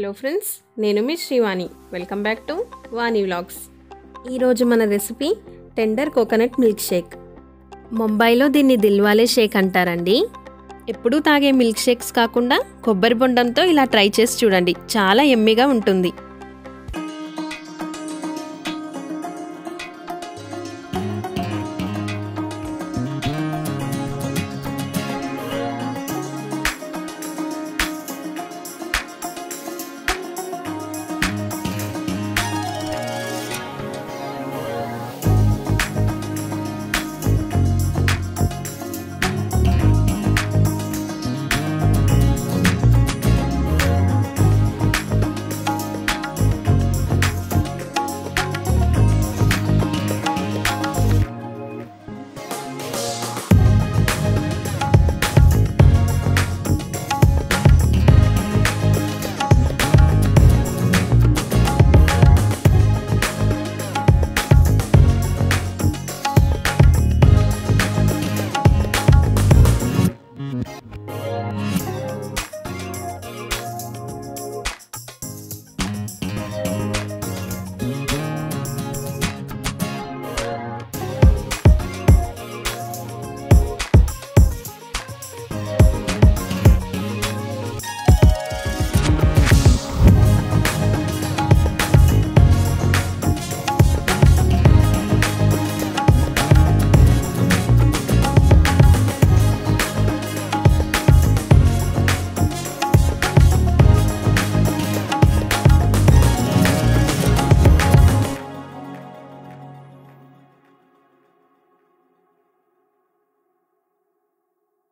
Hello friends, నేను మీ Srivani. Welcome back to Vani vlogs. ఈరోజు మన recipe tender coconut milk shake. ముంబైలో దీన్ని దిల్వాలే షేక్ అంటారండి. ఎప్పుడూ తాగే మిల్క్ షేక్స్ కాకుండా కొబ్బరి బొండంతో ఇలా ట్రై చేసి చూడండి, చాలా యమ్మీగా ఉంటుంది.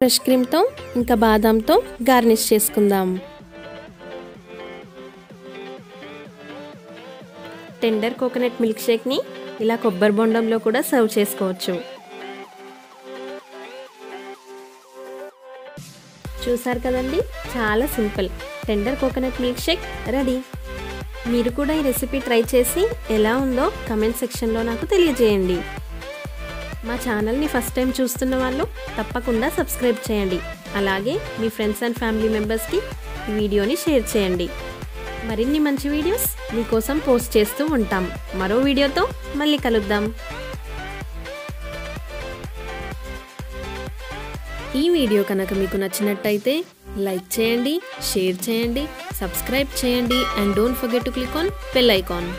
ఫ్రెష్ క్రీమ్తో ఇంకా బాదాంతో గార్నిష్ చేసుకుందాం. టెండర్ కోకోనట్ మిల్క్ షేక్ని ఇలా కొబ్బరి బొండంలో కూడా సర్వ్ చేసుకోవచ్చు. చూసారు కదండి, చాలా simple tender coconut milk Sheikh ready. మీరు కూడా ఈ రెసిపీ ట్రై చేసి ఎలా ఉందో కమెంట్ సెక్షన్లో నాకు తెలియజేయండి. మా ఛానల్ని ఫస్ట్ టైం చూస్తున్న వాళ్ళు తప్పకుండా సబ్స్క్రైబ్ చేయండి. అలాగే మీ ఫ్రెండ్స్ అండ్ ఫ్యామిలీ మెంబర్స్కి ఈ వీడియోని షేర్ చేయండి. మరిన్ని మంచి వీడియోస్ మీకోసం పోస్ట్ చేస్తూ ఉంటాం. మరో వీడియోతో మళ్ళీ కలుద్దాం. ఈ వీడియో కనుక మీకు నచ్చినట్టయితే లైక్ చేయండి, షేర్ చేయండి, సబ్స్క్రైబ్ చేయండి and don't forget to click on bell icon.